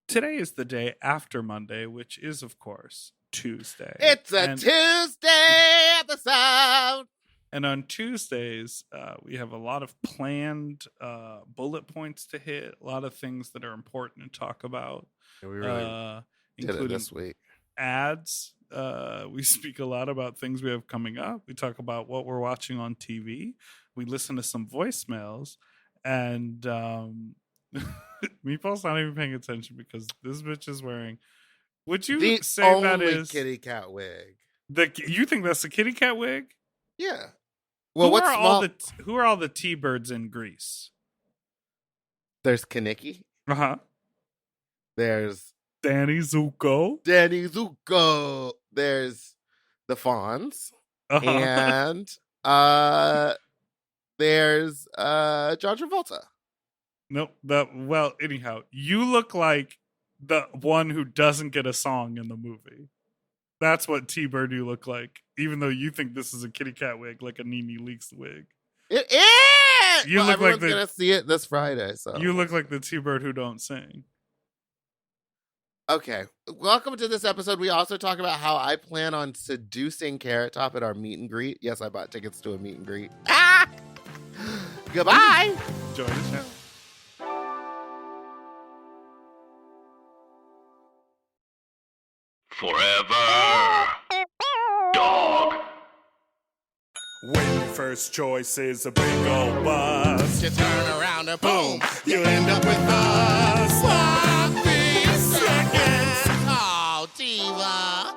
today is the day after Monday, which is, of course, Tuesday. It's a Tuesday episode. And on Tuesdays, we have a lot of planned bullet points to hit, a lot of things that are important to talk about. We really did it this week. Ads. We speak a lot about things we have coming up. We talk about what we're watching on TV. We listen to some voicemails. And Meatball's not even paying attention because this bitch is wearing... Would you say that is... kitty cat wig. You think that's a kitty cat wig? Yeah. Well, who are all the T-birds in Greece? There's Kaneki. Uh-huh. There's Danny Zuko. There's the Fawns. Uh-huh. And there's John Travolta. Nope. Anyhow, you look like the one who doesn't get a song in the movie. That's what T-Bird you look like, even though you think this is a kitty cat wig, like a Nene Leakes wig. It is! You look like going to see it this Friday. So you look like the T-Bird who don't sing. Okay. Welcome to this episode. We also talk about how I plan on seducing Carrot Top at our meet and greet. Yes, I bought tickets to a meet and greet. Ah! Goodbye! Enjoy the show. Forever Dog. When your first choice is a big old bus, You turn around and boom, you end up with us. sloppy seconds. Oh, diva.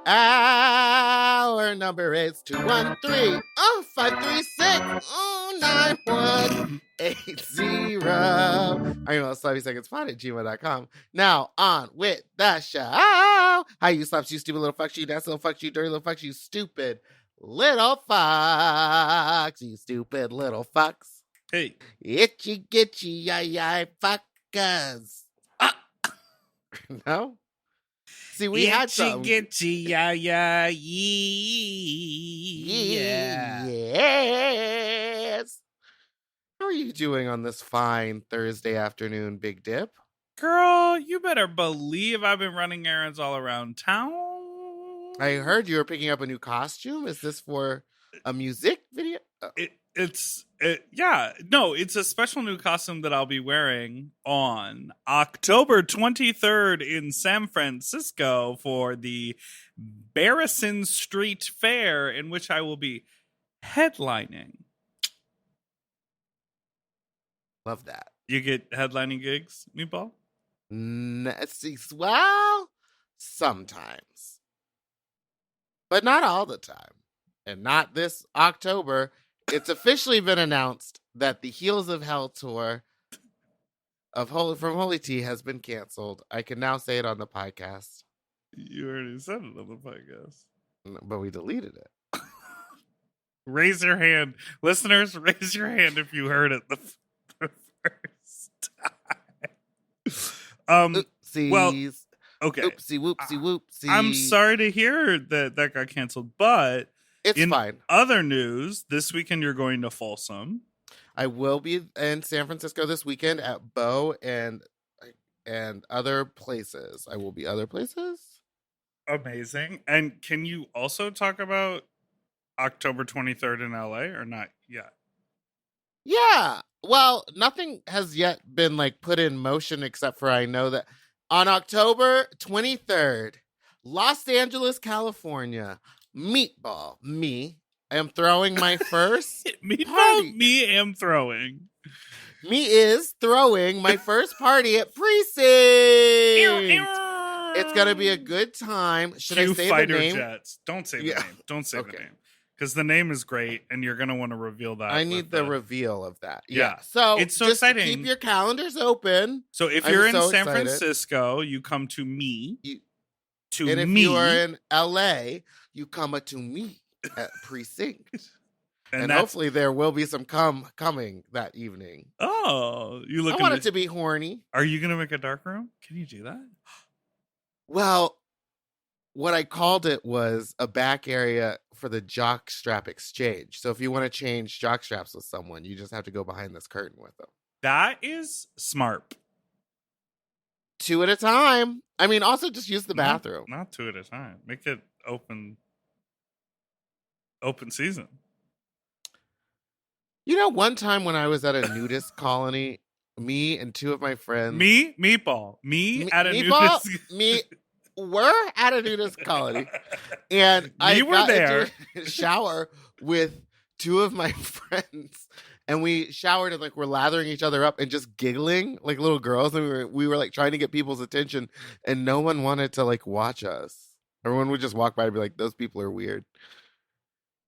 Our number is 213-536-9180. Our email is sloppysecondspot@gmail.com. Now on with the show. Hi, you slaps, you stupid little fucks, you nasty little fucks, you dirty little fucks, you stupid little fucks, you stupid little fucks. Hey. Itchy gitchy yay fuckers. No? See, we had some. Gitchy, yeah. Yes. How are you doing on this fine Thursday afternoon, Big Dip? Girl, you better believe I've been running errands all around town. I heard you were picking up a new costume. Is this for a music video? It's a special new costume that I'll be wearing on October 23rd in San Francisco for the Barrison Street Fair, in which I will be headlining. Love that. You get headlining gigs, Meatball? Well, sometimes. But not all the time. And not this October. It's officially been announced that the Heels of Hell tour from Holy Tea has been canceled. I can now say it on the podcast. You already said it on the podcast. But we deleted it. Raise your hand. Listeners, raise your hand if you heard it the first time. Oopsies. Well, okay. Oopsie, whoopsie, whoopsie. I'm sorry to hear that got canceled, but it's fine. Other news, this weekend you're going to Folsom. I will be in San Francisco this weekend at Bo and other places. I will be other places. Amazing. And can you also talk about October 23rd in LA or not yet? Yeah. Well, nothing has yet been put in motion except for I know that on October 23rd, Los Angeles, California, Meatball Me, I am throwing my first Meatball Me am throwing. Me is throwing my first party at Precinct. It's going to be a good time. Should I say fighter the name? Jets. Don't say the name. Don't say the name. Because the name is great, and you're going to want to reveal that. I need the reveal of that. Yeah. So it's so just exciting. Keep your calendars open. So if you're in San Francisco, you come to me. And if you are in LA, you come to me at Precinct. and hopefully there will be some coming that evening. Oh, you look. I want it to be horny. Are you going to make a dark room? Can you do that? Well, what I called it was a back area for the jockstrap exchange. So if you want to change jockstraps with someone, you just have to go behind this curtain with them. That is smart. 2 at a time. I mean, also just use the bathroom. Not 2 at a time. Make it open season. You know, one time when I was at a nudist colony, me and 2 of my friends. Meatball. At a Meatball, nudist. me were at a nudist colony. And I were got there. into a shower with 2 of my friends. And we showered and like we're lathering each other up and just giggling like little girls. And we were like trying to get people's attention. And no one wanted to like watch us. Everyone would just walk by and be like, those people are weird.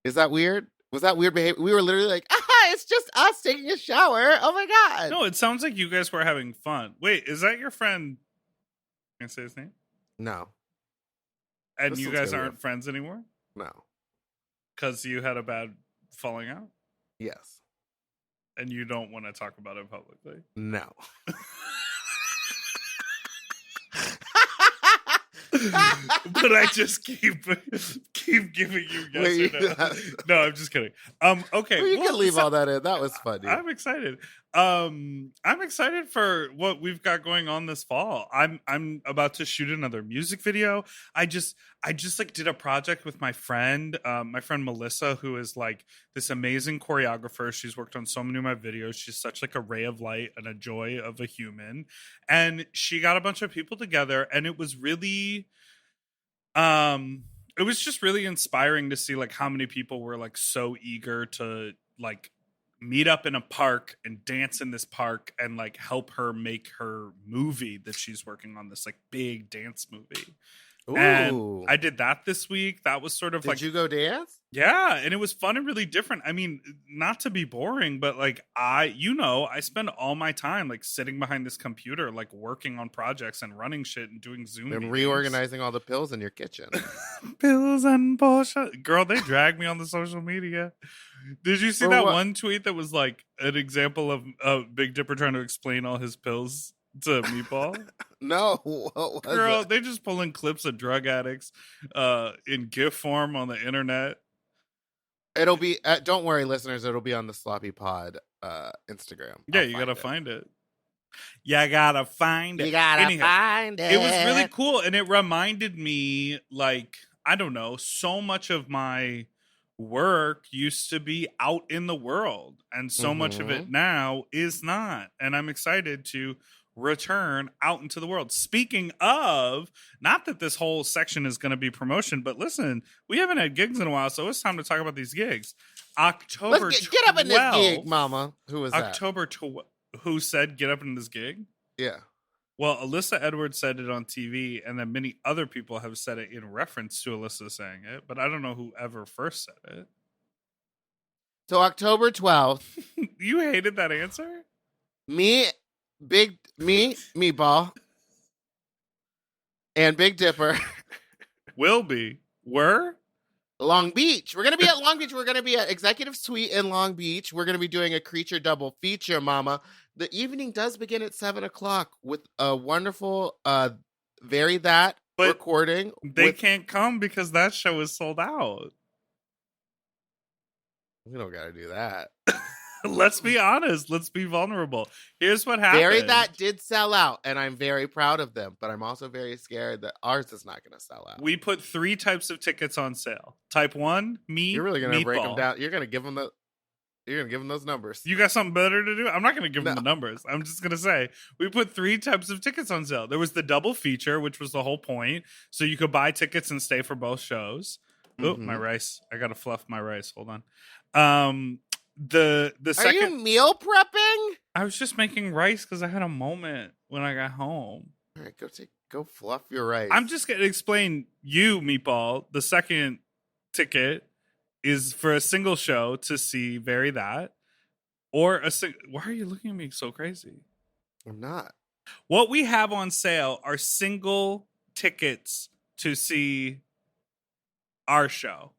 Is that weird? Was that weird behavior? We were literally like, it's just us taking a shower. Oh my God. No, it sounds like you guys were having fun. Wait, is that your friend? Can I say his name? No. And This you looks guys really aren't friends anymore? No. Because you had a bad falling out? Yes. And you don't want to talk about it publicly? No. But I just keep giving you yes or no. No, I'm just kidding. Okay. Well, you can leave all that in. That was funny. I'm excited. I'm excited for what we've got going on this fall. I'm about to shoot another music video. I just like did a project with my friend Melissa, who is like this amazing choreographer. She's worked on so many of my videos. She's such like a ray of light and a joy of a human. And she got a bunch of people together, and it was really it was just really inspiring to see like how many people were like so eager to like meet up in a park and dance in this park and like help her make her movie that she's working on, this like big dance movie. Ooh. And I did that this week. That was sort of like, did you go dance? Yeah, and it was fun and really different. I mean, not to be boring, but like I spend all my time like sitting behind this computer, like working on projects and running shit and doing Zoom And meetings. reorganizing all the pills in your kitchen. Pills and bullshit. Girl, they dragged me on the social media. Did you see For that what? one tweet that was like an example of Big Dipper trying to explain all his pills to Meatball? No. What was Girl, it? they just pulling clips of drug addicts in GIF form on the internet. It'll be, don't worry, listeners, it'll be on the Sloppy Pod Instagram. Yeah, you gotta find it. You gotta find it. You gotta Anyhow, find it. It was really cool, and it reminded me, like, I don't know, so much of my work used to be out in the world, and so much of it now is not. And I'm excited to return out into the world. Speaking of, not that this whole section is going to be promotion, but listen, we haven't had gigs in a while, so it's time to talk about these gigs. October Let's get up in this 12th. gig, mama. Who was that? October who said get up in this gig? Yeah. Well, Alyssa Edwards said it on TV, and then many other people have said it in reference to Alyssa saying it, but I don't know who ever first said it. So October 12th, You hated that answer? Meatball, and Big Dipper. Will be. Were? Long Beach. We're going to be at Long Beach. We're going to be at Executive Suite in Long Beach. We're going to be doing a Creature double feature, mama. The evening does begin at 7:00 with a wonderful Very That But recording. They can't come because that show is sold out. We don't got to do that. Let's be honest. Let's be vulnerable. Here's what happened. Very That did sell out, and I'm very proud of them, but I'm also very scared that ours is not going to sell out. We put 3 types of tickets on sale. Type 1, me, You're really going to break them Meatball. down. You're going to give them those numbers. You got something better to do? I'm not going to give them No. the numbers. I'm just going to say we put 3 types of tickets on sale. There was the double feature, which was the whole point. So you could buy tickets and stay for both shows. Oh, my rice. I got to fluff my rice. Hold on. The second. Are you meal prepping? I was just making rice because I had a moment when I got home. All right, go fluff your rice. I'm just going to explain you, Meatball. The second ticket is for a single show to see Very That. Or why are you looking at me so crazy? I'm not. What we have on sale are single tickets to see our show,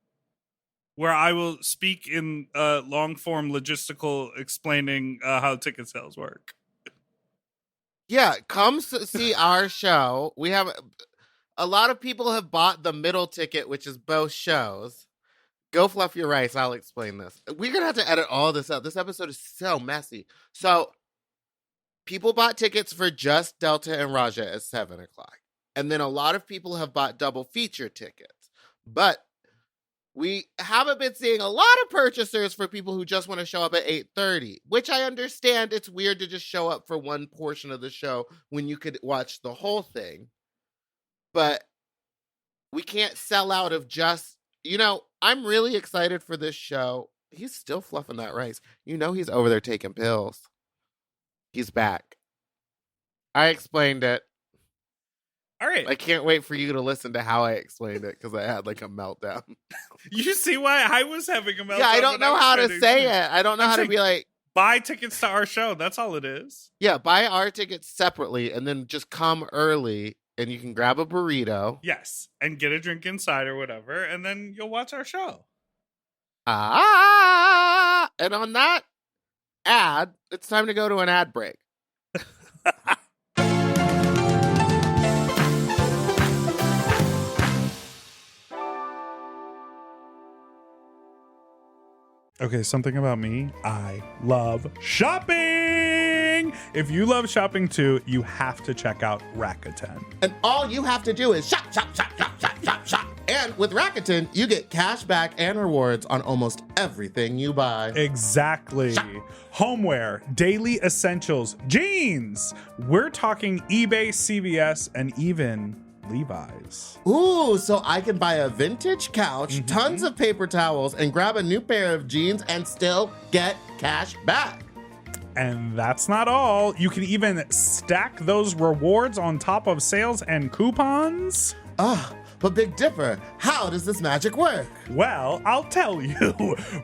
where I will speak in long form logistical explaining how ticket sales work. Yeah, come see our show. We have a lot of people have bought the middle ticket, which is both shows. Go fluff your rice. I'll explain this. We're going to have to edit all this out. This episode is so messy. So people bought tickets for just Delta and Raja at 7 o'clock. And then a lot of people have bought double feature tickets. But we haven't been seeing a lot of purchasers for people who just want to show up at 8:30, which I understand. It's weird to just show up for one portion of the show when you could watch the whole thing. But we can't sell out of just, I'm really excited for this show. He's still fluffing that rice. He's over there taking pills. He's back. I explained it. All right. I can't wait for you to listen to how I explained it because I had like a meltdown. You see why I was having a meltdown? Yeah, I don't know how to say it. I don't know how to be like, buy tickets to our show. That's all it is. Yeah, buy our tickets separately and then just come early and you can grab a burrito. Yes, and get a drink inside or whatever, and then you'll watch our show. And on that ad, it's time to go to an ad break. Okay, something about me. I love shopping. If you love shopping too, you have to check out Rakuten. And all you have to do is shop, shop, shop, shop, shop, shop, shop. And with Rakuten, you get cash back and rewards on almost everything you buy. Exactly. Shop. Homeware, daily essentials, jeans. We're talking eBay, CVS, and even Levi's. Ooh, so I can buy a vintage couch, tons of paper towels, and grab a new pair of jeans and still get cash back. And that's not all. You can even stack those rewards on top of sales and coupons. But Big Dipper, how does this magic work? Well, I'll tell you.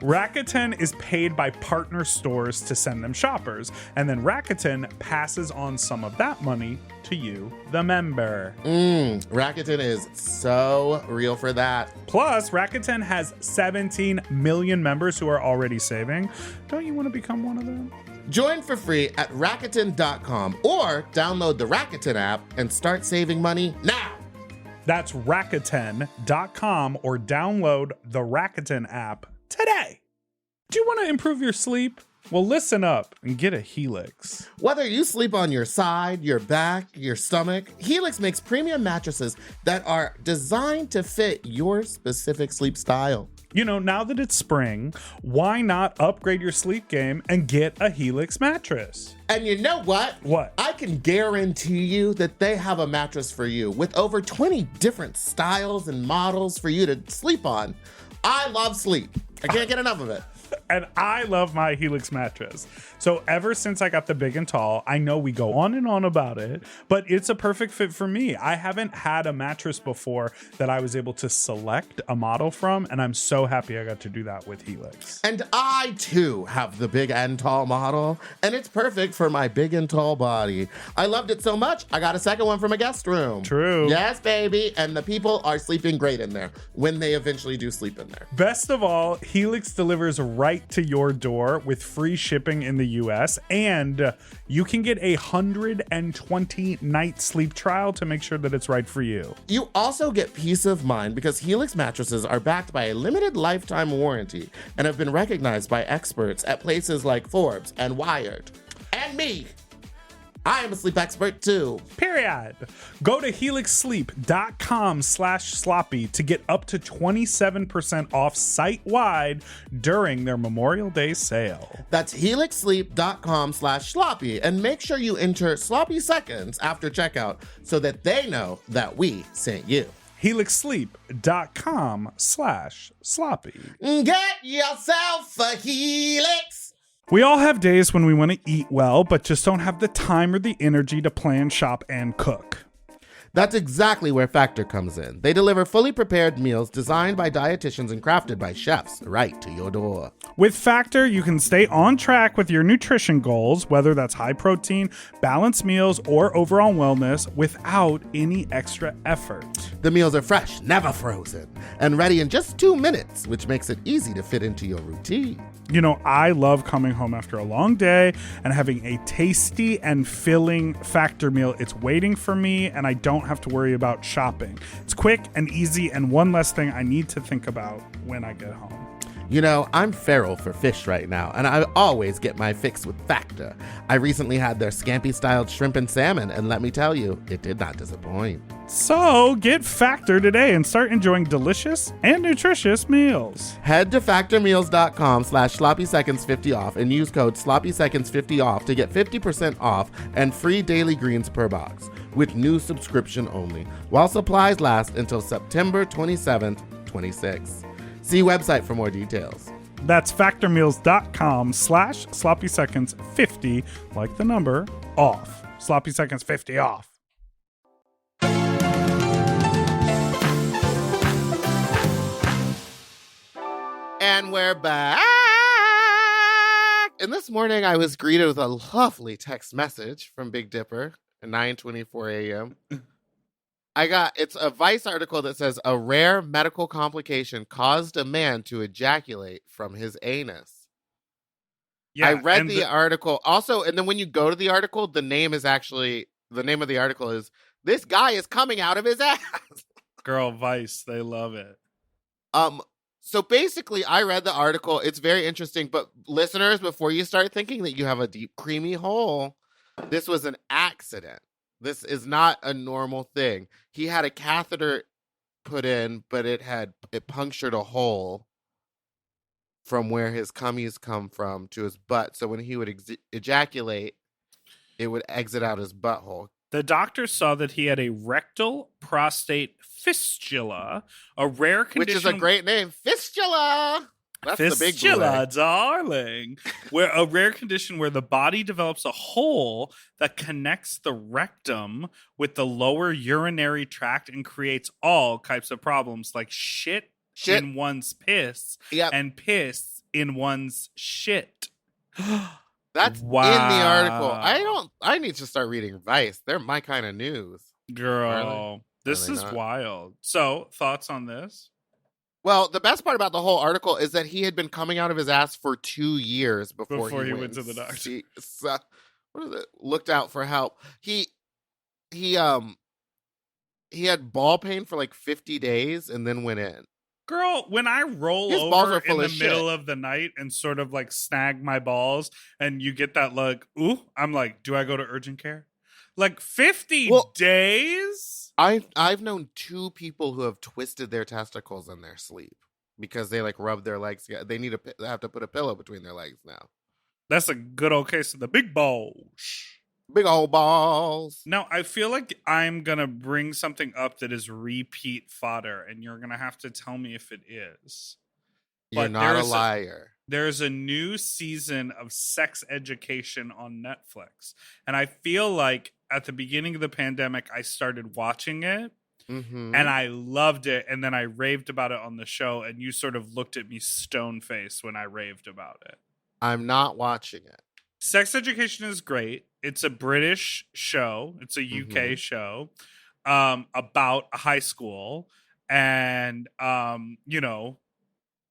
Rakuten is paid by partner stores to send them shoppers, and then Rakuten passes on some of that money to you, the member. Rakuten is so real for that. Plus, Rakuten has 17 million members who are already saving. Don't you want to become one of them? Join for free at Rakuten.com or download the Rakuten app and start saving money now. That's Rakuten.com or download the Rakuten app today. Do you want to improve your sleep? Well, listen up and get a Helix. Whether you sleep on your side, your back, your stomach, Helix makes premium mattresses that are designed to fit your specific sleep style. Now that it's spring, why not upgrade your sleep game and get a Helix mattress? And you know what? What? I can guarantee you that they have a mattress for you with over 20 different styles and models for you to sleep on. I love sleep. I can't get enough of it. And I love my Helix mattress. So ever since I got the big and tall, I know we go on and on about it, but it's a perfect fit for me. I haven't had a mattress before that I was able to select a model from, and I'm so happy I got to do that with Helix. And I too have the big and tall model, and it's perfect for my big and tall body. I loved it so much, I got a second one from a guest room. True. Yes, baby. And the people are sleeping great in there when they eventually do sleep in there. Best of all, Helix delivers right to your door with free shipping in the US, and you can get a 120-night sleep trial to make sure that it's right for you. You also get peace of mind because Helix mattresses are backed by a limited lifetime warranty and have been recognized by experts at places like Forbes and Wired. And me. I am a sleep expert too. Period. Go to helixsleep.com/sloppy to get up to 27% off site-wide during their Memorial Day sale. That's helixsleep.com/sloppy and make sure you enter sloppy seconds after checkout so that they know that we sent you. helixsleep.com/sloppy. Get yourself a Helix. We all have days when we want to eat well, but just don't have the time or the energy to plan, shop, and cook. That's exactly where Factor comes in. They deliver fully prepared meals designed by dietitians and crafted by chefs right to your door. With Factor, you can stay on track with your nutrition goals, whether that's high protein, balanced meals, or overall wellness, without any extra effort. The meals are fresh, never frozen, and ready in just 2 minutes, which makes it easy to fit into your routine. I love coming home after a long day and having a tasty and filling Factor meal. It's waiting for me, and I don't have to worry about shopping. It's quick and easy, and one less thing I need to think about when I get home. You know, I'm feral for fish right now, and I always get my fix with Factor. I recently had their scampi-styled shrimp and salmon, and let me tell you, it did not disappoint. So get Factor today and start enjoying delicious and nutritious meals. Head to factormeals.com/sloppyseconds50off and use code sloppyseconds50off to get 50% off and free daily greens per box with new subscription only, while supplies last until September 27th, 26. See website for more details. That's factormeals.com/sloppyseconds50, like the number, off. Sloppy Seconds 50 off. And we're back. And this morning I was greeted with a lovely text message from Big Dipper at 9:24 a.m. It's a Vice article that says a rare medical complication caused a man to ejaculate from his anus. Yeah, I read the article also, and then when you go to the article, the name of the article is "This Guy is Coming Out of His Ass." Girl, Vice, they love it. So basically, I read the article. It's very interesting, but listeners, before you start thinking that you have a deep, creamy hole, this was an accident. This is not a normal thing. He had a catheter put in, but it punctured a hole from where his cummies come from to his butt. So when he would ejaculate, it would exit out his butthole. The doctor saw that he had a rectal prostate fistula, a rare condition. Which is a great name. Fistula! That's fistula, the big boy. Darling. Where a rare condition where the body develops a hole that connects the rectum with the lower urinary tract and creates all types of problems like shit. In one's piss and piss in one's shit. That's in the article. I need to start reading Vice. They're my kind of news. Girl, this is wild. So, thoughts on this? Well, the best part about the whole article is that he had been coming out of his ass for 2 years before he went to the doctor. Looked out for help. He had ball pain for like 50 days and then went in. Girl, when I roll over in the middle of the night and sort of like snag my balls and you get that like, ooh, I'm like, do I go to urgent care? Like 50 days? I've known 2 people who have twisted their testicles in their sleep because they like rub their legs together. They have to put a pillow between their legs now. That's a good old case of the big balls. Big old balls. Now, I feel like I'm going to bring something up that is repeat fodder, and you're going to have to tell me if it is. You're not a liar. There's a new season of Sex Education on Netflix. And I feel like at the beginning of the pandemic, I started watching it. Mm-hmm. And I loved it. And then I raved about it on the show. And you sort of looked at me stone-faced when I raved about it. I'm not watching it. Sex Education is great. It's a British show. It's a UK show about a high school. And,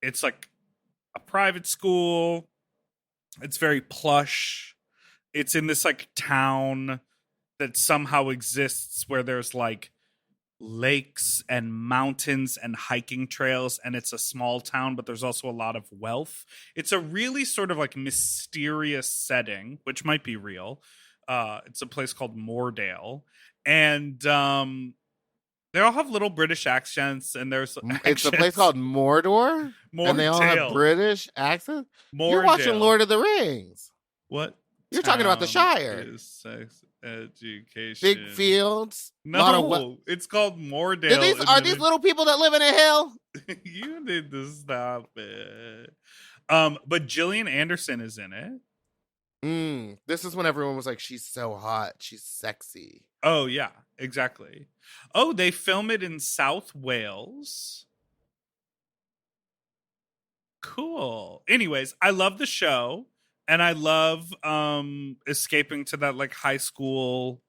it's like a private school. It's very plush. It's in this like town that somehow exists where there's like lakes and mountains and hiking trails, and it's a small town, but there's also a lot of wealth. It's a really sort of like mysterious setting, which might be real. It's a place called Moordale, and they all have little British accents, and there's it's a place called Mordor, and they all have British accents. You're watching Lord of the Rings. What? You're talking about the Shire. Sex Education. Big fields. No, it's called Moordale. Are these little people that live in a hill? You need to stop it. But Gillian Anderson is in it. This is when everyone was like, she's so hot. She's sexy. Oh, yeah, exactly. Oh, they film it in South Wales. Cool. Anyways, I love the show. And I love escaping to that like high school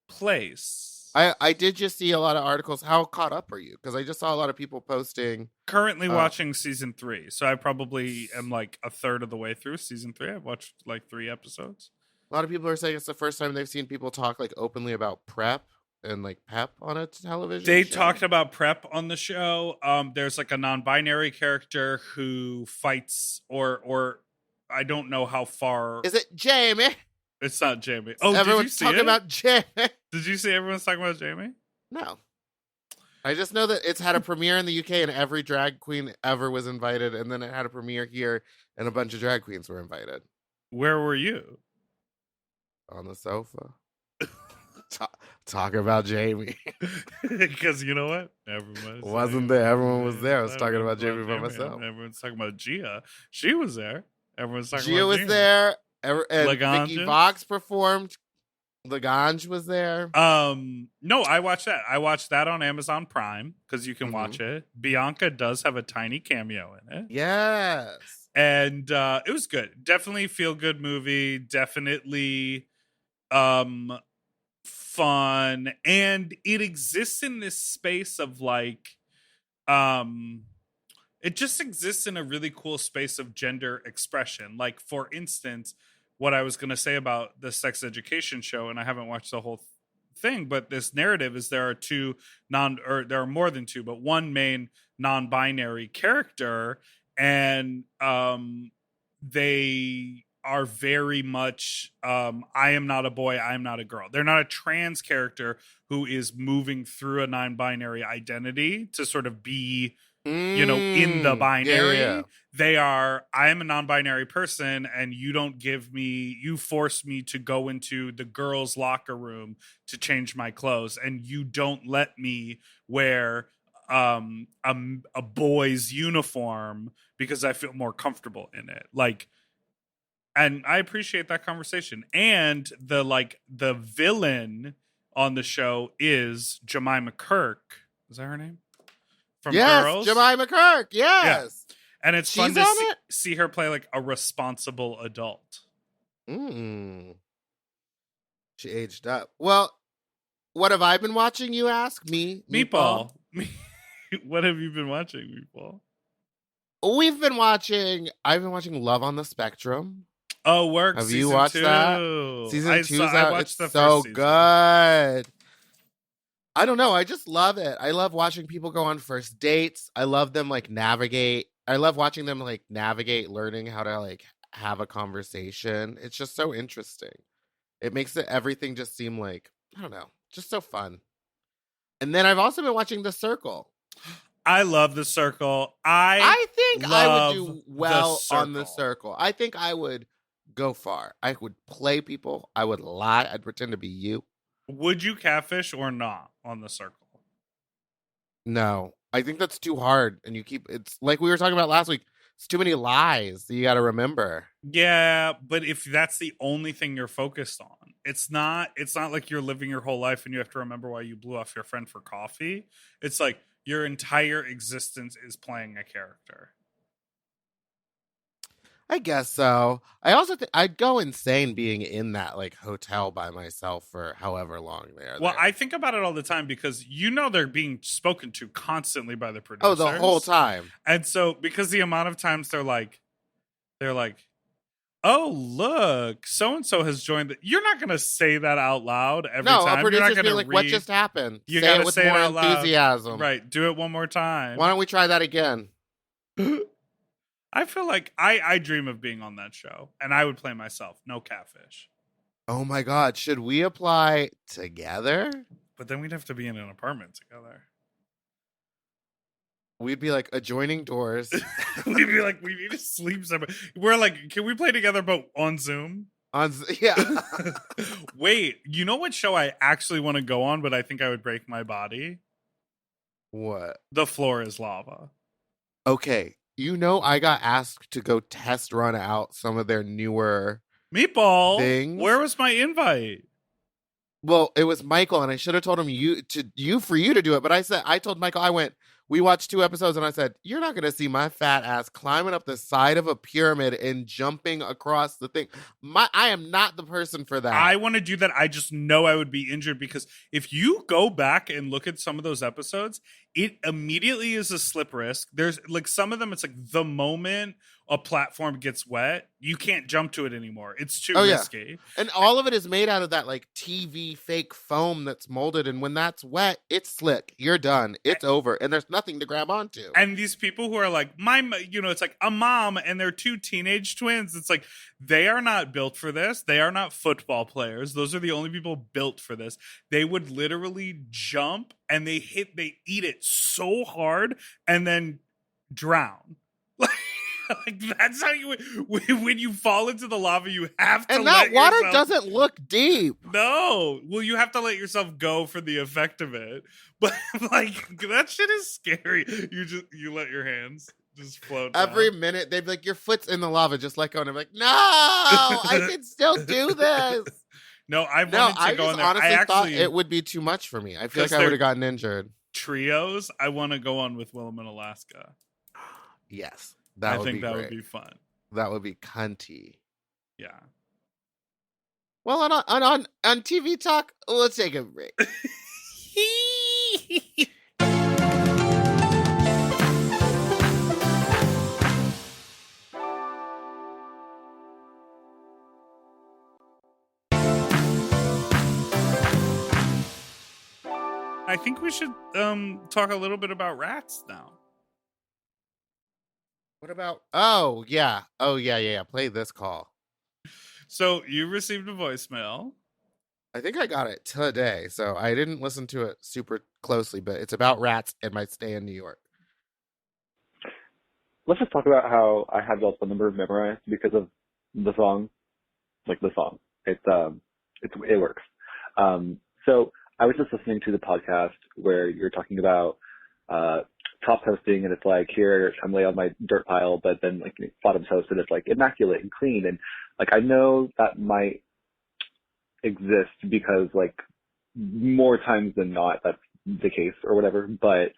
place. I did just see a lot of articles. How caught up are you? Because I just saw a lot of people posting. Currently watching season 3. So I probably am like a third of the way through season 3. I've watched like 3 episodes. A lot of people are saying it's the first time they've seen people talk like openly about PrEP. and like pep on a television They show? talked about prep on the show. There's like a non-binary character who fights, or I don't know how far. Is it Jamie? It's not Jamie. Oh, did you Everyone's see talking it? about Jamie. Did you see everyone's talking about Jamie? No. I just know that it's had a premiere in the UK and every drag queen ever was invited, and then it had a premiere here and a bunch of drag queens were invited. Where were you? On the sofa. Talk about Jamie. Because you know what? Everyone Wasn't there. Everyone was there. I was talking about Jamie by myself. Everyone's talking about Gia. She was there. Everyone's talking Gia about was Gia. there. And Laganja? Vicky Vox performed. Laganja was there. No, I watched that. I watched that on Amazon Prime because you can watch it. Bianca does have a tiny cameo in it. Yes. And it was good. Definitely feel good movie. Definitely fun. And it exists in this space of like it just exists in a really cool space of gender expression. Like, for instance, what I was going to say about the sex education show, and I haven't watched the whole thing, but this narrative is there are more than two, but one main non-binary character, and they are very much I am not a boy, I am not a girl. They're not a trans character who is moving through a non-binary identity to sort of be in the binary. Yeah. They are, I am a non-binary person, and you force me to go into the girls' locker room to change my clothes, and you don't let me wear a boy's uniform because I feel more comfortable in it. Like, and I appreciate that conversation. And the villain on the show is Jemima Kirk. Is that her name? From Girls? Jemima Kirk. Yes. Yeah. And it's She's fun to on see her play like a responsible adult. She aged up. Well, what have I been watching, you ask? Me? Meatball. What have you been watching, Meatball? I've been watching Love on the Spectrum. Oh, work. Have you watched that? Season 2's out. I watched it's the so first season. good. I don't know. I just love it. I love watching people go on first dates. I love them navigate. I love watching them navigate, learning how to have a conversation. It's just so interesting. It makes everything just seem I don't know, just so fun. And then I've also been watching The Circle. I love The Circle. I think I would do The well on The Circle. Circle. I think I would go far. I would play people. I would lie. I'd pretend to be you. Would you catfish or not on The Circle? No, I think that's too hard. And it's like we were talking about last week. It's too many lies that you got to remember. Yeah, but if that's the only thing you're focused on, it's not like you're living your whole life and you have to remember why you blew off your friend for coffee. It's like your entire existence is playing a character. I guess so. I also think I'd go insane being in that hotel by myself for however long they're Well, there. I think about it all the time because they're being spoken to constantly by the producers. Oh, the whole time. And so because the amount of times they're like, oh, look, so-and-so has joined. You're not going to say that out loud every time. No, a producer's You're not be going like, what just happened? You say gotta it with say it more out loud. enthusiasm. Right, do it one more time. Why don't we try that again? I feel like I dream of being on that show, and I would play myself. No catfish. Oh my God. Should we apply together? But then we'd have to be in an apartment together. We'd be adjoining doors. We'd be like, we need to sleep separate. We're like, can we play together but on Zoom? Yeah. Wait, you know what show I actually want to go on, but I think I would break my body? What? The Floor is Lava. Okay. I got asked to go test run out some of their newer Meatball things. Where was my invite? Well, it was Michael, and I should have told him for you to do it. But I told Michael, we watched 2 episodes, and I said, you're not going to see my fat ass climbing up the side of a pyramid and jumping across the thing. I am not the person for that. I want to do that. I just know I would be injured because if you go back and look at some of those episodes, it immediately is a slip risk. There's some of them, it's the moment a platform gets wet, you can't jump to it anymore. It's too Oh, yeah. risky. And all of it is made out of that like TV fake foam that's molded. And when that's wet, it's slick. You're done. It's over. And there's nothing to grab onto. And these people who are like, it's like a mom and their 2 teenage twins. It's like, they are not built for this. They are not football players. Those are the only people built for this. They would literally jump and they eat it so hard and then drown. Like that's how you, when you fall into the lava, you have to. And that water yourself, doesn't look deep. No, well, you have to let yourself go for the effect of it. But like that shit is scary. You let your hands just float Every down. minute they'd be like, your foot's in the lava, just let go. And I'm like, no, I can still do this. No, I wanted to go in there. Honestly I actually thought it would be too much for me. I feel like I would have gotten injured. Trios, I want to go on with Willem in Alaska. Yes. I think that would be fun. That would be cunty. Yeah. Well, on TV talk, let's take a break. I think we should talk a little bit about rats now. What about? Oh yeah. Play this call. So you received a voicemail. I think I got it today, so I didn't listen to it super closely, but it's about rats and my stay in New York. Let's just talk about how I had y'all's phone number memorized because of the song. Like the song. It works. So I was just listening to the podcast where you're talking about top hosting, and it's like, here I'm laying on my dirt pile, but then like bottom's hosted, it's like immaculate and clean, and like I know that might exist because like more times than not that's the case or whatever, but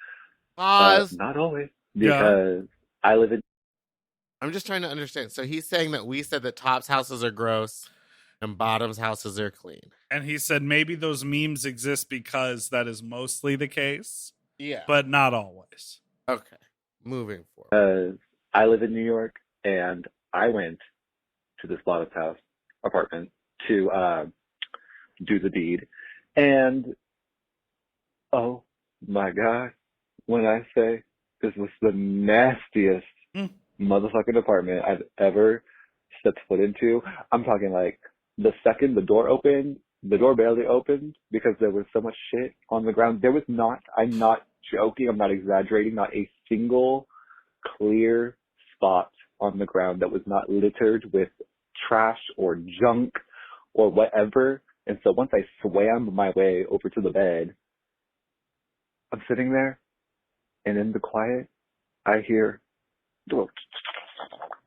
not always, because I live in. I'm just trying to understand. So he's saying that we said that Top's houses are gross and Bottom's houses are clean, and he said maybe those memes exist because that is mostly the case. Yeah, but not always. Okay, moving forward. I live in New York, and I went to this Bottom's house apartment to do the deed, and oh my God, when I say this was the nastiest motherfucking apartment I've ever stepped foot into, I'm talking like the second the door opened, the door barely opened because there was so much shit on the ground. There was not, I'm not joking, I'm not exaggerating, not a single clear spot on the ground that was not littered with trash or junk or whatever. And so once I swam my way over to the bed, I'm sitting there, and in the quiet, I hear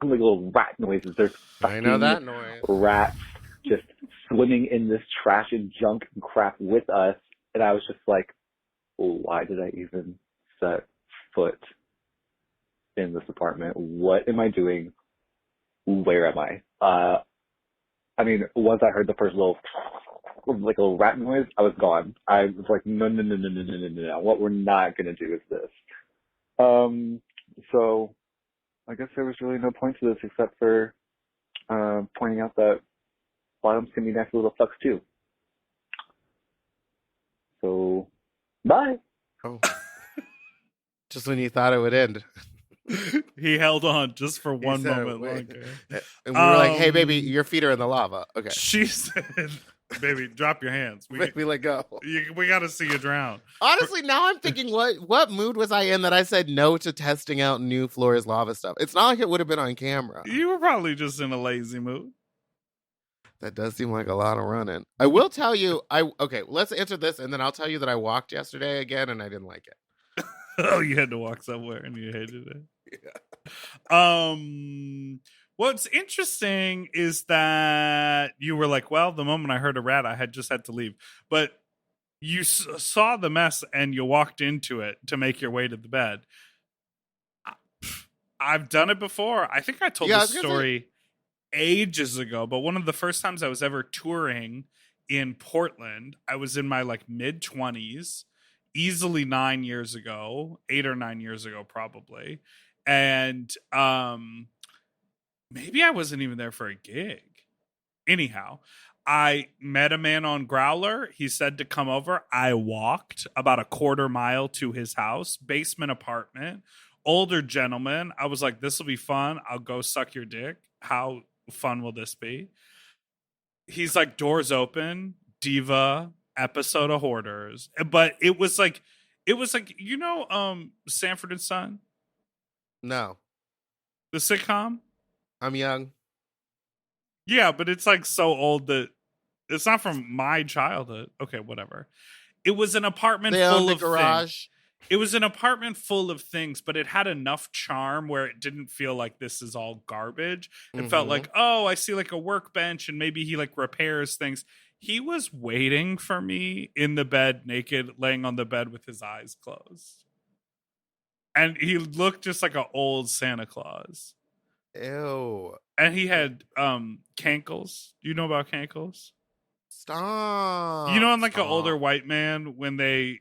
little rat noises. There's I know that noise. Rats just swimming in this trash and junk and crap with us. And I was just like, why did I even set foot in this apartment? What am I doing? Where am I? I mean, once I heard the first little rat noise, I was gone. I was like, no. What we're not going to do is this. So I guess there was really no point to this except for pointing out that bottoms can be nasty little fucks too. So, bye. Oh. Just when you thought it would end. He held on just for one moment longer. And we were like, hey, baby, your feet are in the lava. Okay. She said, baby, drop your hands. We let go. We got to see you drown. Honestly, now I'm thinking, what mood was I in that I said no to testing out new Flores lava stuff? It's not like it would have been on camera. You were probably just in a lazy mood. That does seem like a lot of running. I will tell you, okay, let's answer this, and then I'll tell you that I walked yesterday again, and I didn't like it. Oh, you had to walk somewhere, and you hated it. Yeah. What's interesting is that you were like, well, the moment I heard a rat, I had to leave. But you saw the mess, and you walked into it to make your way to the bed. I've done it before. I think I told this story ages ago, but one of the first times I was ever touring in Portland, I was in my mid-20s, easily 9 years ago, 8 or 9 years ago probably, and maybe I wasn't even there for a gig. Anyhow, I met a man on Growler. He said to come over. I walked about a quarter mile to his house, basement apartment, older gentleman. I was like, this will be fun. I'll go suck your dick. How fun will this be? He's like, doors open, diva, episode of Hoarders. But it was like, Sanford and Son, No, the sitcom. I'm young. Yeah, but it's like so old that it's not from my childhood. Okay, whatever. It was an apartment They own full the of garage. things. It was an apartment full of things, but it had enough charm where it didn't feel like this is all garbage. It felt Mhm. like, oh, I see like a workbench and maybe he like repairs things. He was waiting for me in the bed, naked, laying on the bed with his eyes closed. And he looked just like an old Santa Claus. Ew. And he had cankles. Do you know about cankles? Stop. You know, I'm like an Stop. older white man when the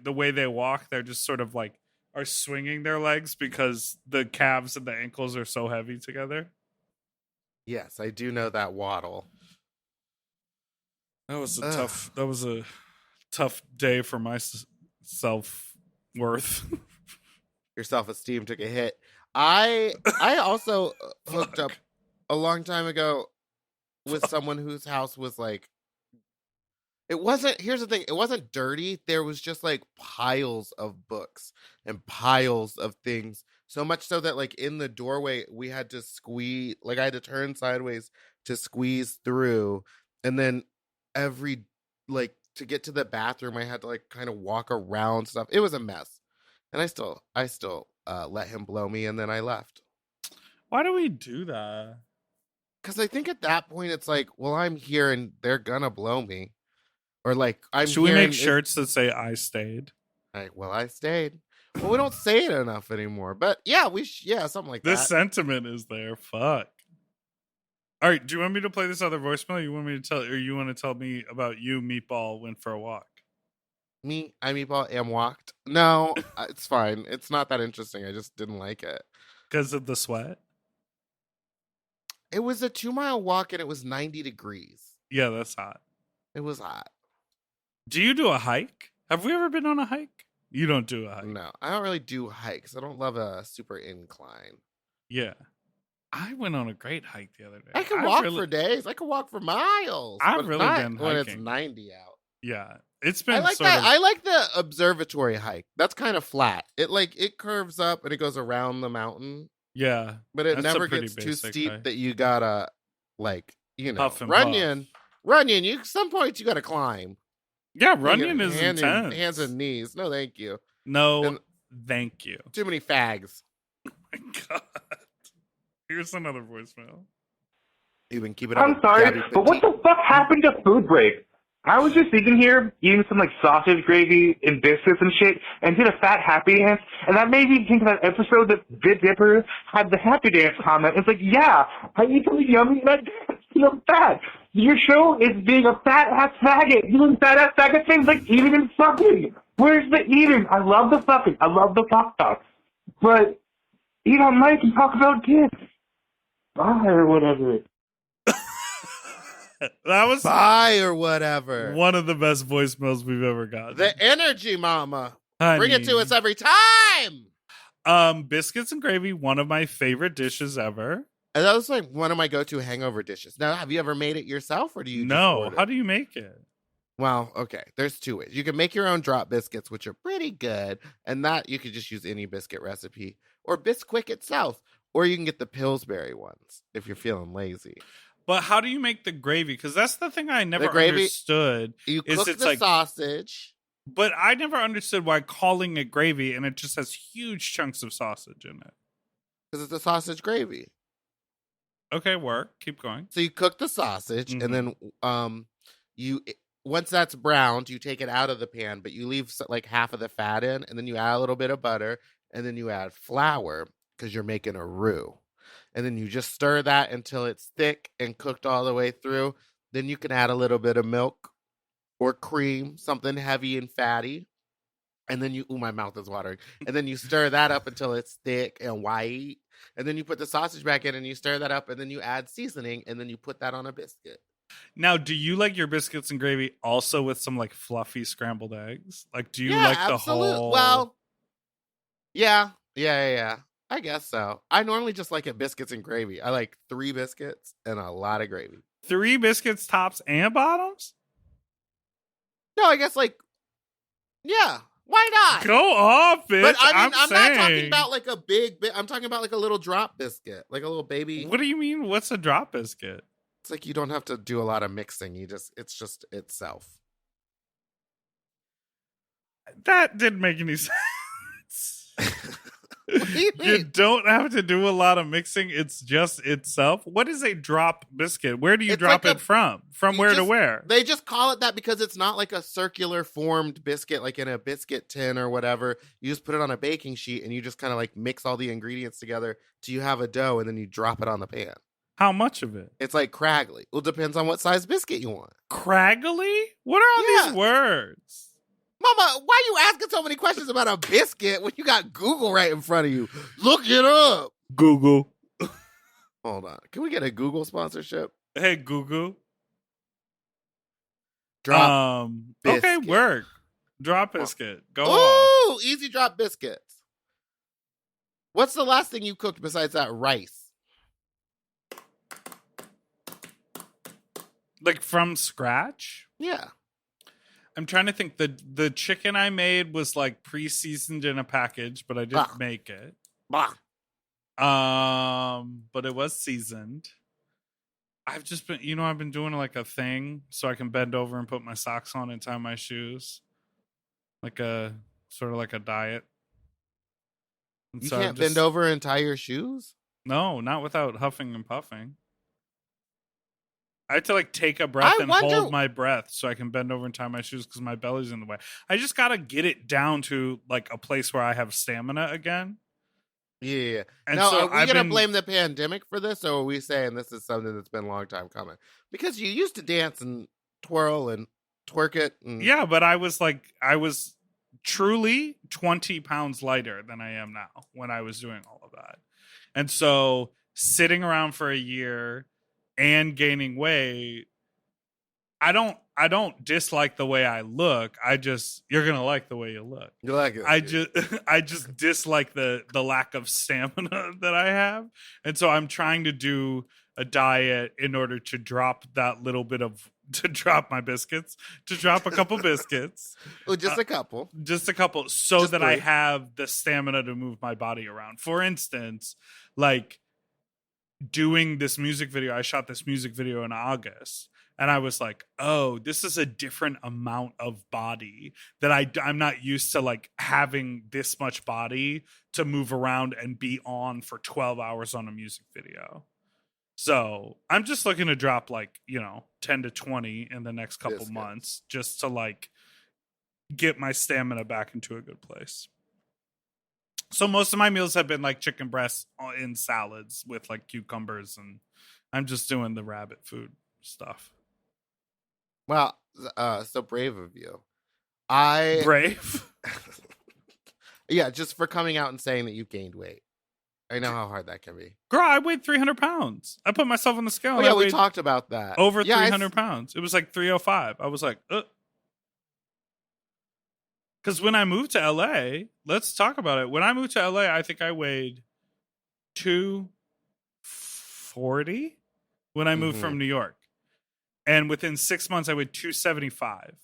way they walk, they're just sort of like are swinging their legs because the calves and the ankles are so heavy together. Yes, I do know that waddle. That was Ugh. that was a tough day for my self worth. Your self-esteem took a hit. I also hooked up a long time ago with someone whose house was like, it wasn't, here's the thing, it wasn't dirty. There was just like piles of books and piles of things. So much so that like in the doorway, we had to squeeze, like I had to turn sideways to squeeze through. And then like to get to the bathroom, I had to like kind of walk around stuff. It was a mess. And I still let him blow me, and then I left. Why do we do that? Because I think at that point it's like, well, I'm here and they're gonna blow me, or like Should we make shirts that say "I stayed"? I stayed. Well, we don't say it enough anymore, but yeah, something like The that. sentiment is there. Fuck. All right. Do you want me to play this other voicemail? You want me to tell, or you want to tell me about you, Meatball, went for a walk? I Meatball am walked. No, it's fine. It's not that interesting. I just didn't like it Because of the sweat? It was a 2-mile walk and it was 90 degrees. Yeah, that's hot. It was hot. Do you do a hike? Have we ever been on a hike? You don't do a hike. No, I don't really do hikes. I don't love a super incline. Yeah. I went on a great hike the other day. I can walk for days. I can walk for miles. I've but really not been when it's hiking. 90 out. Yeah. It's been I like sort that. of... I like the observatory hike. That's kind of flat. It curves up and it goes around the mountain. Yeah. But it that's never a pretty gets too basic steep hike. that you gotta Puff and Runyon. You some points you gotta climb. Yeah, You Runyon get is intense. hands and knees. No, thank you. No, And- thank you. Too many fags. My God. Here's another voicemail. You've been keeping up. I'm with sorry, Gabby but what Petite. the fuck happened to food break? I was just sitting here eating some like sausage gravy and biscuits and shit, and did a fat happy dance, and that made me think of that episode that Big Dipper had the happy dance comment. It's like, yeah, I eat something yummy and I dance. I'm fat. Your show is being a fat ass faggot, doing fat ass faggot things like eating and fucking. Where's the eating? I love the fucking. I love the fuck talk, but eat on mic and talk about kids. Bye or whatever. That was Bye or whatever. one of the best voicemails we've ever gotten. The energy, mama. Honey. Bring it to us every time. Biscuits and gravy, one of my favorite dishes ever. And that was like one of my go-to hangover dishes. Now, have you ever made it yourself, or do you? No. Just How do you make it? Well, okay. There's two ways. You can make your own drop biscuits, which are pretty good, and that you could just use any biscuit recipe, or Bisquick itself, or you can get the Pillsbury ones if you're feeling lazy. But how do you make the gravy? Because that's the thing I never gravy- understood. You Is cook it's the like- sausage. But I never understood why calling it gravy and it just has huge chunks of sausage in it. Because it's a sausage gravy. Okay, work. Keep going. So you cook the sausage, Mhm. and then once that's browned, you take it out of the pan, but you leave like half of the fat in, and then you add a little bit of butter, and then you add flour because you're making a roux. And then you just stir that until it's thick and cooked all the way through. Then you can add a little bit of milk or cream, something heavy and fatty. And then my mouth is watering. And then you stir that up until it's thick and white. And then you put the sausage back in and you stir that up. And then you add seasoning. And then you put that on a biscuit. Now, do you like your biscuits and gravy also with some like fluffy scrambled eggs? Like, do you like the whole? Well, yeah. I guess so. I normally just like it biscuits and gravy. I like 3 biscuits and a lot of gravy. 3 biscuits, tops and bottoms? No, I guess like, yeah. Why not? Go off, bitch. But I mean, I'm not saying. talking about like a big bit. I'm talking about like a little drop biscuit, like a little baby. What do you mean? What's a drop biscuit? It's like you don't have to do a lot of mixing. It's just itself. That didn't make any sense. What do you mean? You don't have to do a lot of mixing. It's just itself. What is a drop biscuit? Where do you It's drop like it from? From you where to just- where? They just call it that because it's not like a circular formed biscuit, like in a biscuit tin or whatever. You just put it on a baking sheet and you just kind of like mix all the ingredients together till you have a dough, and then you drop it on the pan. How much of it? It's like craggly. Well, it depends on what size biscuit you want. Craggly? What are all these words? Mama, why are you asking so many questions about a biscuit when you got Google right in front of you? Look it up. Google. Hold on. Can we get a Google sponsorship? Hey, Google. Drop. Okay, biscuit. work. Drop biscuit. Go off. Ooh, easy drop biscuits. What's the last thing you cooked besides that rice? Like from scratch? Yeah. I'm trying to think. The chicken I made was like pre-seasoned in a package, but I didn't make it. Bah. But it was seasoned. I've just been, I've been doing like a thing so I can bend over and put my socks on and tie my shoes. Like a sort of like a diet. And You so can't bend over and tie your shoes? No, not without huffing and puffing. I have to like take a breath I and wonder- hold my breath so I can bend over and tie my shoes because my belly's in the way. I just gotta get it down to like a place where I have stamina again. Yeah. And now, so are we I've going to been- blame the pandemic for this, or are we saying this is something that's been a long time coming? Because you used to dance and twirl and twerk it. And... Yeah, but I was truly 20 pounds lighter than I am now when I was doing all of that. And so sitting around for a year and gaining weight, I don't dislike the way I look. You're going to like the way you look. You like it? I just dislike the lack of stamina that I have. And so I'm trying to do a diet in order to drop that little bit to drop my biscuits, to drop a couple biscuits. Well, just a couple. Just a couple, so Just that I 3. have the stamina to move my body around. For instance, like doing this music video, I shot this music video in August. And I was like, oh, this is a different amount of body that I'm not used to, like having this much body to move around and be on for 12 hours on a music video. So I'm just looking to drop 10 to 20 in the next couple Biscuits. months just to like get my stamina back into a good place. So most of my meals have been like chicken breasts in salads with like cucumbers, and I'm just doing the rabbit food stuff. Well, so brave of you. I Brave. Yeah, just for coming out and saying that you gained weight. I know how hard that can be. Girl, I weighed 300 pounds. I put myself on the scale. Oh, and yeah, I we weighed talked about that. over Yeah, 300 pounds. It was like 305. I was like, Because when I moved to LA, let's talk about it. When I moved to LA, I think I weighed 240 when I moved from New York. And within 6 months, I weighed 275.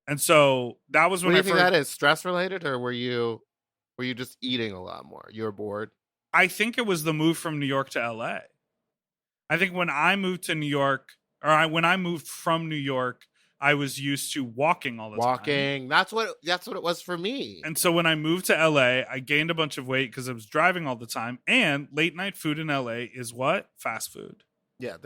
And so that was What when do I you think first... that is? Stress related, or were you just eating a lot more? You were bored? I think it was the move from New York to LA. I think when I moved to New York, when I moved from New York, I was used to walking all the time. Walking. That's what it was for me. And so when I moved to LA, I gained a bunch of weight because I was driving all the time. And late night food in LA is what? Fast food. Yeah,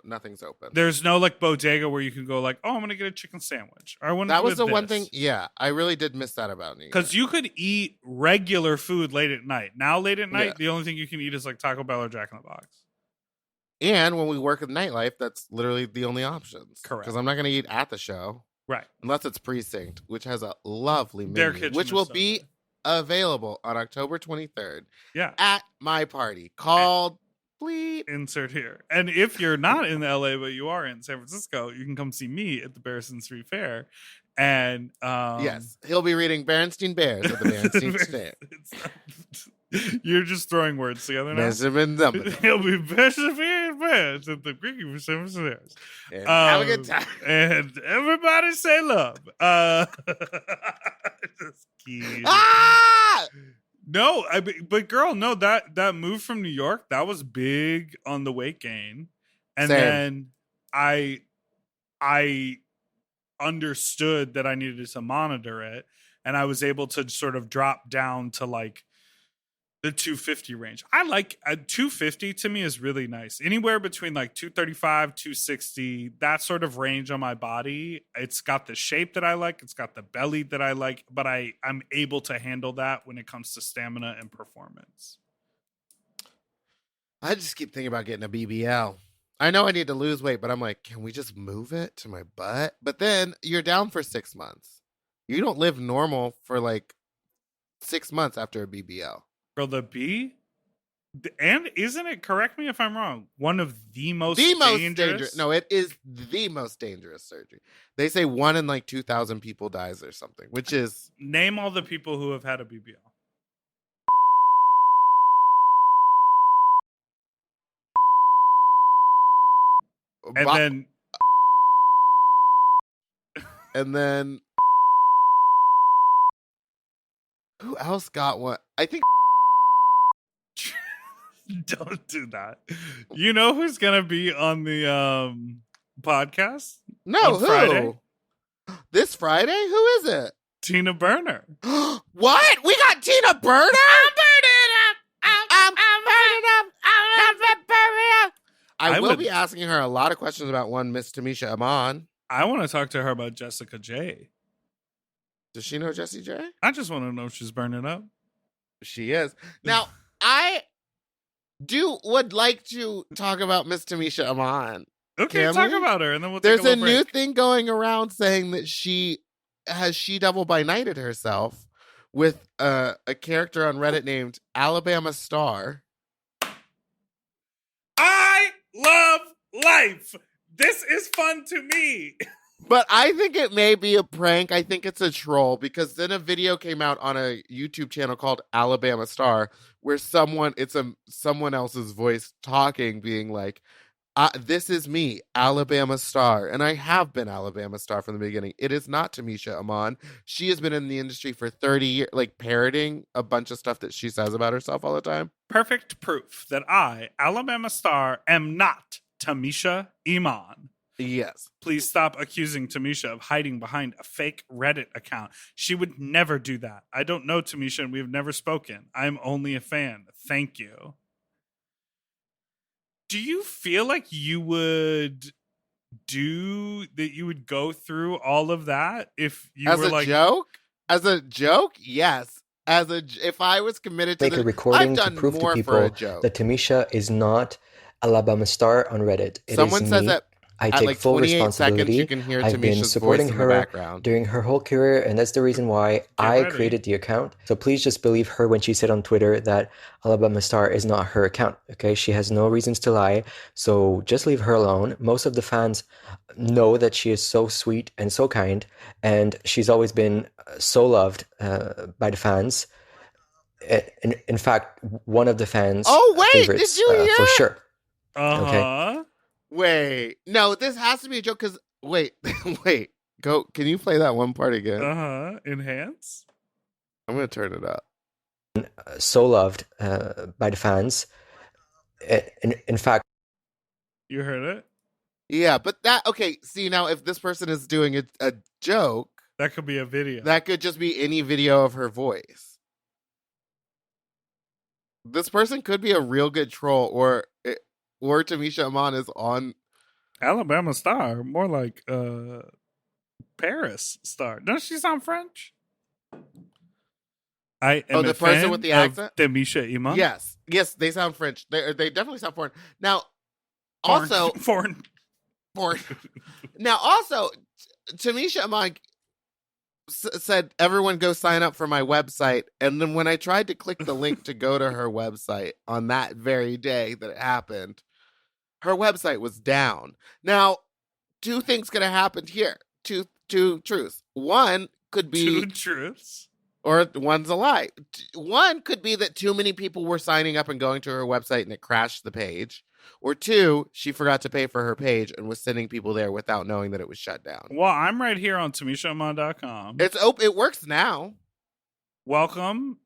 nothing's open. There's no like bodega where you can go like, oh, I'm gonna get a chicken sandwich. Or I want That was the one thing. Yeah, I really did miss that about New York. Because you could eat regular food late at night. Now late at night, Yeah. the only thing you can eat is like Taco Bell or Jack in the Box. And when we work in nightlife, that's literally the only options. Correct. Because I'm not going to eat at the show. Right. Unless it's Precinct, which has a lovely Their menu, kitchen which is will so be good. available on October 23rd Yeah. at my party called Bleep. Insert here. And if you're not in LA, but you are in San Francisco, you can come see me at the Barristan Street Fair. And Yes, he'll be reading Berenstein Bears at the Berenstein Fair. You're just throwing words together now. Benjamin Dumbledore. He'll be Benjamin Bears at the Creaky for San Francisco. And have a good time. And everybody say love. Just kidding. Ah! No, but girl, no, that move from New York, that was big on the weight gain. And Same. then I understood that I needed to monitor it, and I was able to sort of drop down to like the 250 range. I like 250 to me is really nice. Anywhere between like 235, 260, that sort of range on my body. It's got the shape that I like. It's got the belly that I like, but I'm able to handle that when it comes to stamina and performance. I just keep thinking about getting a BBL. I know I need to lose weight, but I'm like, can we just move it to my butt? But then you're down for 6 months. You don't live normal for like 6 months after a BBL. Girl, the B, and isn't it, correct me if I'm wrong, one of the most dangerous? No, it is the most dangerous surgery. They say 1 in like 2,000 people dies or something, which is... Name all the people who have had a BBL. And then who else got one? I think... Don't do that. You know who's gonna be on the podcast? No, on who? Friday? This Friday? Who is it? Tina Burner. What? We got Tina Burner? I'm burning up. I'm burning up. I'm burning up. I will be asking her a lot of questions about one Miss Tamisha Iman. I want to talk to her about Jessica J. Does she know Jessie J? I just want to know if she's burning up. She is. Now, I would like to talk about Miss Tamisha Iman. Okay, Can talk we? about her, and then we'll There's take a a little new break. thing going around saying that she double by nighted herself with a character on Reddit named Alabama Star. I love life. This is fun to me. But I think it may be a prank. I think it's a troll because then a video came out on a YouTube channel called Alabama Star where someone else's voice talking, being like, this is me, Alabama Star. And I have been Alabama Star from the beginning. It is not Tamisha Iman. She has been in the industry for 30 years, like parroting a bunch of stuff that she says about herself all the time. Perfect proof that I, Alabama Star, am not Tamisha Iman. Yes. Please stop accusing Tamisha of hiding behind a fake Reddit account. She would never do that. I don't know Tamisha and we've never spoken. I'm only a fan. Thank you. Do you feel like you would go through all of that if you As were a like joke? As a joke? Yes. If I was committed to Make a recording to prove to people that Tamisha is not Alabama Star on Reddit. Someone says that I at take like full 28 responsibility. seconds you can hear I've been Tamisha's supporting voice in the her background during her whole career, and that's the reason why I created the account. So please just believe her when she said on Twitter that Alabama Star is not her account. Okay, she has no reasons to lie. So just leave her alone. Most of the fans know that she is so sweet and so kind, and she's always been so loved by the fans. In fact, one of the fans' favorites, did you hear for it? sure. Okay. Wait, no, this has to be a joke because wait, go. Can you play that one part again? Enhance. I'm gonna turn it up. So loved by the fans. In fact, you heard it. Yeah, but see, now if this person is doing a joke, that could be a video. That could just be any video of her voice. This person could be a real good troll, or Tamisha Iman is on Alabama Star, more like Paris Star. Doesn't she sound French? I am the a person fan with the of accent? Tamisha Iman. Yes, they sound French. They definitely sound foreign. Now, Foreign. also foreign. Now, also, Tamisha Amon said, everyone go sign up for my website. And then when I tried to click the link to go to her website on that very day that it happened, her website was down. Now, two things could have happened here. Two truths. One could be... Two truths? Or one's a lie. One could be that too many people were signing up and going to her website and it crashed the page. Or two, she forgot to pay for her page and was sending people there without knowing that it was shut down. Well, I'm right here on TamishaAmon.com. It works now. Welcome,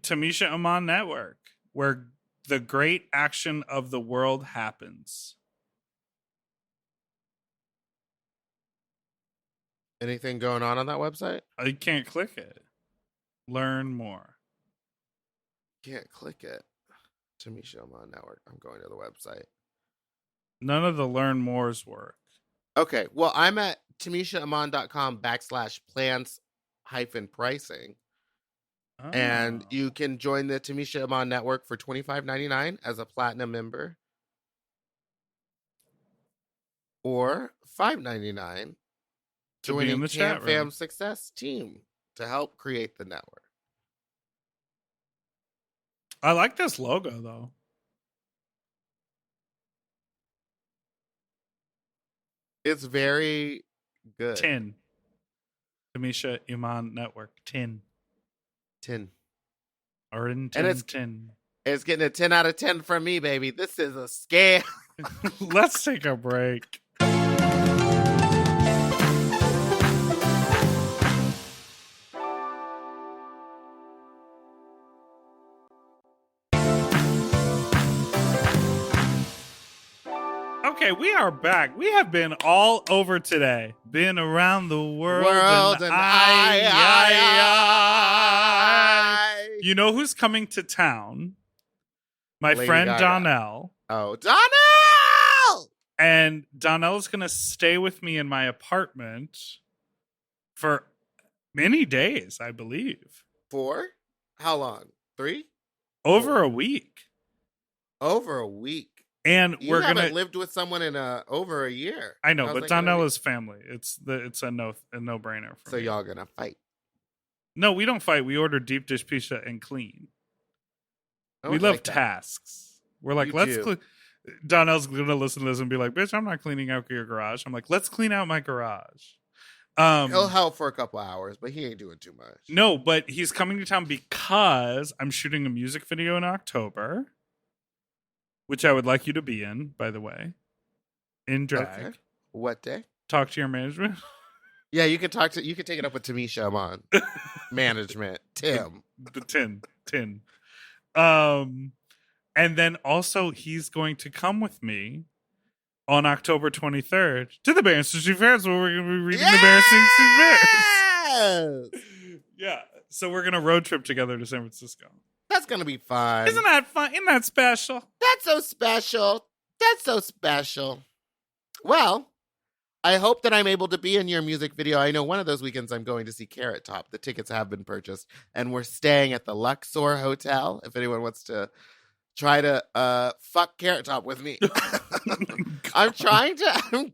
Tamisha Amon Network, where the great action of the world happens. Anything going on that website? I can't click it. Learn more. Can't click it. Tamisha Amon Network. I'm going to the website. None of the learn mores work. Okay. Well, I'm at TamishaAmon.com/plans-pricing. Oh. And you can join the Tamisha Amon Network for $25.99 as a platinum member. Or $5.99 joining the chat room. Fam Success team to help create the network. I like this logo, though. It's very good. 10. Tamisha Iman Network. 10. 10. Or in 10. And it's 10. It's getting a 10 out of 10 from me, baby. This is a scam. Let's take a break. Okay, we are back. We have been all over today. Been around the world and I. You know who's coming to town? My Lady friend Gaga. Donnell. Oh, Donnell! And Donnell's going to stay with me in my apartment for many days, I believe. 4? How long? 3? Over a week. Over a week. And You we're haven't going to lived with someone in over a year. I know, How's but that gonna Donnell be? is family. It's a no-brainer for So me. y'all gonna fight? No, we don't fight. We order deep dish pizza and clean. I We would love like that. tasks. We're like, You let's do. clean. Donnell's gonna listen to this and be like, "Bitch, I'm not cleaning out your garage." I'm like, "Let's clean out my garage." He'll help for a couple hours, but he ain't doing too much. No, but he's coming to town because I'm shooting a music video in October, which I would like you to be in, by the way, in drag. Okay. What day? Talk to your management. Yeah, you can take it up with Tamisha Amon. Management. Tim. The tin. And then also he's going to come with me on October 23rd to the Bear Institute Fairs, where we're going to be reading the Bear Institute Fairs. Yes! Yeah. So we're going to road trip together to San Francisco. That's gonna be fun. Isn't that fun? Isn't that special? That's so special. That's so special. Well, I hope that I'm able to be in your music video. I know one of those weekends I'm going to see Carrot Top. The tickets have been purchased, and we're staying at the Luxor Hotel. If anyone wants to try to fuck Carrot Top with me, I'm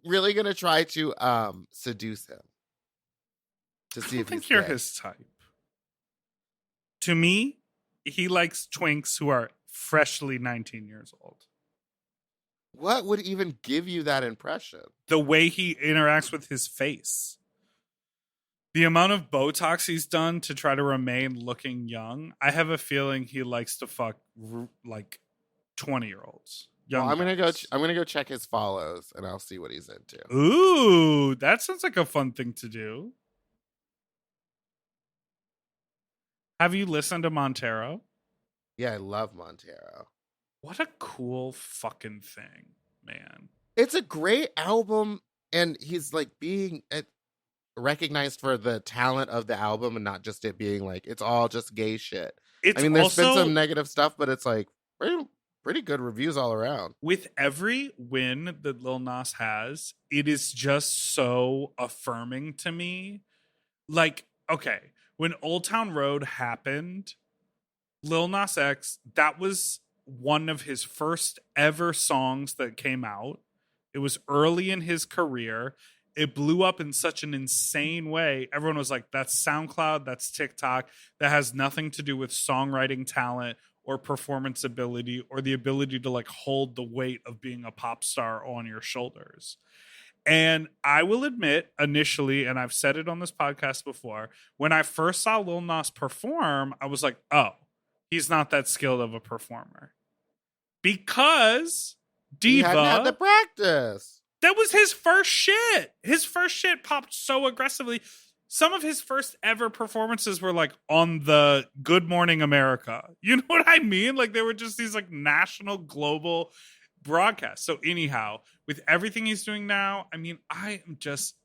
really gonna try to seduce him to see I if think he's you're gay. his type. To me, he likes twinks who are freshly 19 years old. What would even give you that impression? The way he interacts with his face. The amount of Botox he's done to try to remain looking young. I have a feeling he likes to fuck like 20-year-olds. Well, I'm gonna guys. go check his follows, and I'll see what he's into. Ooh, that sounds like a fun thing to do. Have you listened to Montero? Yeah, I love Montero. What a cool fucking thing, man. It's a great album, and he's like being recognized for the talent of the album and not just it being like it's all just gay shit. It's I mean, there's also, been some negative stuff, but it's like pretty good reviews all around. with every win that Lil Nas has, it is just so affirming to me. Like, okay, when Old Town Road happened, Lil Nas X, that was one of his first ever songs that came out. It was early in his career, it blew up in such an insane way. Everyone was like, that's SoundCloud, that's TikTok. That has nothing to do with songwriting talent or performance ability or the ability to like hold the weight of being a pop star on your shoulders. And I will admit, initially, and I've said it on this podcast before, when I first saw Lil Nas perform, I was like, oh, he's not that skilled of a performer. Because He hadn't had the Diva, practice. that was his first shit. His first shit popped so aggressively. Some of his first ever performances were like on the Good Morning America. You know what I mean? Like they were just these like national, global broadcasts. So anyhow, with everything he's doing now, I mean,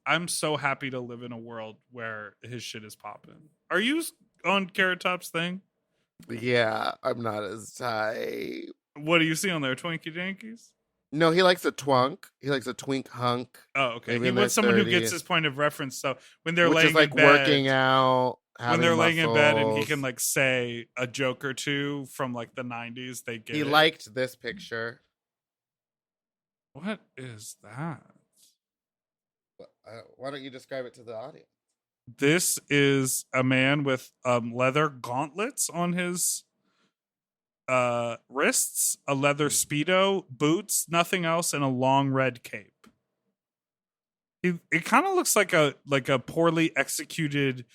I'm so happy to live in a world where his shit is popping. Are you on Carrot Top's thing? Yeah, I'm not as tight. What do you see on there? Twinkie Jankies? No, he likes a twunk. He likes a twink hunk. Oh, okay. Maybe He in their wants someone who 30s. gets his point of reference. So when they're Which laying is like in bed, working out, when they're laying in bed and he muscles. can like say a joke or two from like the 90s, they get He it. liked this picture. What is that? Why don't you describe it to the audience? This is a man with leather gauntlets on his wrists, a leather Speedo, boots, nothing else, and a long red cape. It kind of looks like a poorly executed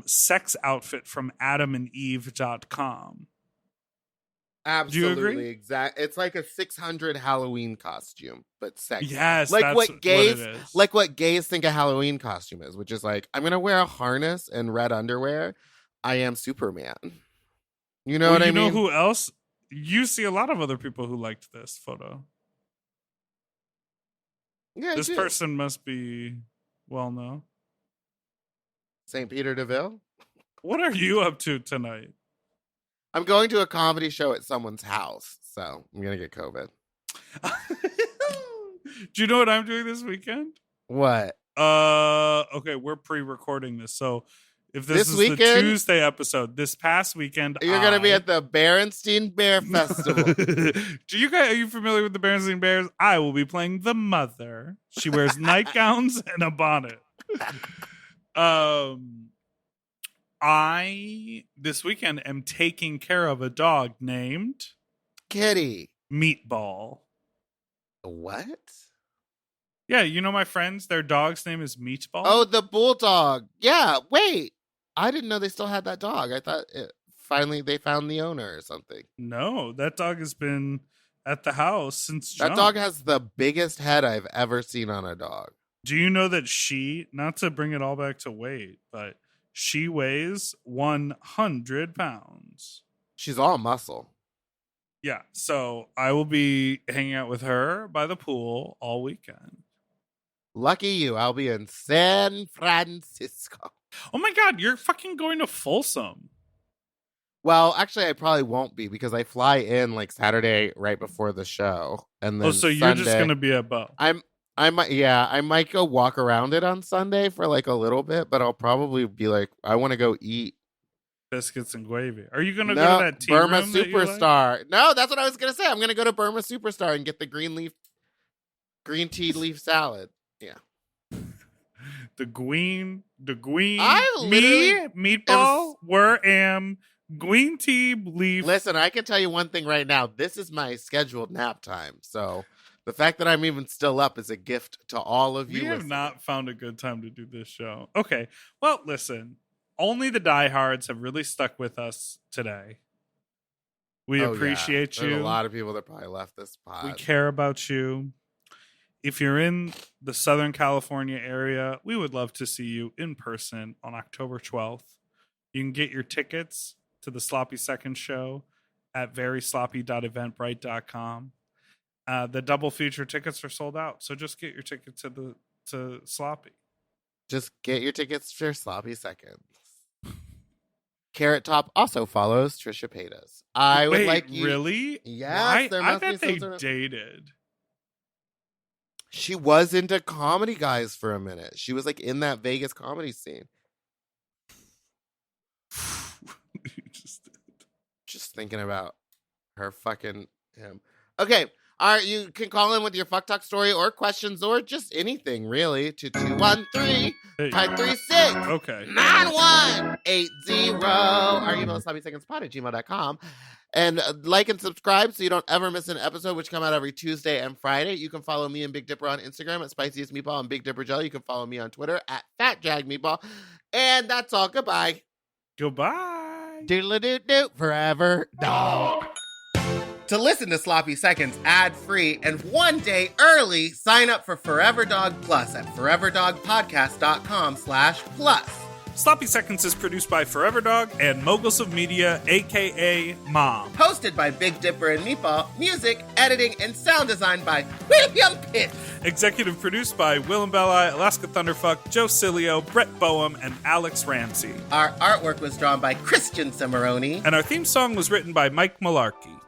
sex outfit from AdamandEve.com. Absolutely, agree? exact. It's like a 600 Halloween costume, but sexy. Yes, like that's what gays, it is. like what gays think a Halloween costume is, which is like, I'm gonna wear a harness and red underwear. I am Superman. You know what I mean? You know who else? You see a lot of other people who liked this photo. Yeah, This person must be well known. St. Peter DeVille. What are you up to tonight? I'm going to a comedy show at someone's house, so I'm gonna get COVID. Do you know what I'm doing this weekend? What? Okay, we're pre-recording this, so if this is weekend, the Tuesday episode, this past weekend, you're gonna be at the Berenstein Bear Festival. Are you familiar with the Berenstein Bears? I will be playing the mother. She wears nightgowns and a bonnet. I this weekend am taking care of a dog named Kitty. Meatball. What? Yeah, you know my friends, their dog's name is Meatball. Oh, the bulldog. Yeah, wait. I didn't know they still had that dog. I thought finally they found the owner or something. No, that dog has been at the house since That jump. dog has the biggest head I've ever seen on a dog. Do you know that not to bring it all back to weight, but she weighs 100 pounds. She's all muscle. Yeah, so I will be hanging out with her by the pool all weekend. Lucky you. I'll be in San Francisco. Oh my God, you're fucking going to Folsom. Well, actually, I probably won't be because I fly in like Saturday right before the show, and then so you're Sunday, just gonna be at Bo. I might go walk around it on Sunday for like a little bit, but I'll probably be like, I want to go eat Biscuits and gravy. Are you gonna go to that tea Burma room that you like? Superstar? No, that's what I was gonna say. I'm gonna go to Burma Superstar and get the green tea leaf salad. Yeah. The Gween, I Meatball, Green tea leaf. Listen, I can tell you one thing right now. This is my scheduled nap time. So the fact that I'm even still up is a gift to all of you. We have not found a good time to do this show. Okay. Well, listen. Only the diehards have really stuck with us today. We appreciate you. There's a lot of people that probably left this pod. We care about you. If you're in the Southern California area, we would love to see you in person on October 12th. You can get your tickets to the Sloppy Second show at verysloppy.eventbrite.com. The double feature tickets are sold out, so just get your ticket to Sloppy. Just get your tickets for Sloppy Seconds. Carrot Top also follows Trisha Paytas. Wait, like you. Really? Yes, I bet they dated. She was into comedy guys for a minute. She was like in that Vegas comedy scene. You just did. Just thinking about her fucking him. Okay, You can call in with your Fuck Talk story or questions or just anything, really, to 213-536 Okay. 9180. Our email is sloppysecondspot@gmail.com. And like and subscribe so you don't ever miss an episode, which come out every Tuesday and Friday. You can follow me and Big Dipper on Instagram at Spiciest Meatball and Big Dipper Jelly. You can follow me on Twitter at FatJagMeatball. And that's all. Goodbye. Goodbye. Doodle-a-doo-doo. Forever dog. To listen to Sloppy Seconds ad-free and 1 day early, sign up for Forever Dog Plus at foreverdogpodcast.com/plus. Sloppy Seconds is produced by Forever Dog and Moguls of Media, a.k.a. Mom. Hosted by Big Dipper and Meatball. Music, editing, and sound design by William Pitts. Executive produced by Willem Belli, Alaska Thunderfuck, Joe Cilio, Brett Boehm, and Alex Ramsey. Our artwork was drawn by Christian Cimarroni. And our theme song was written by Mike Malarkey.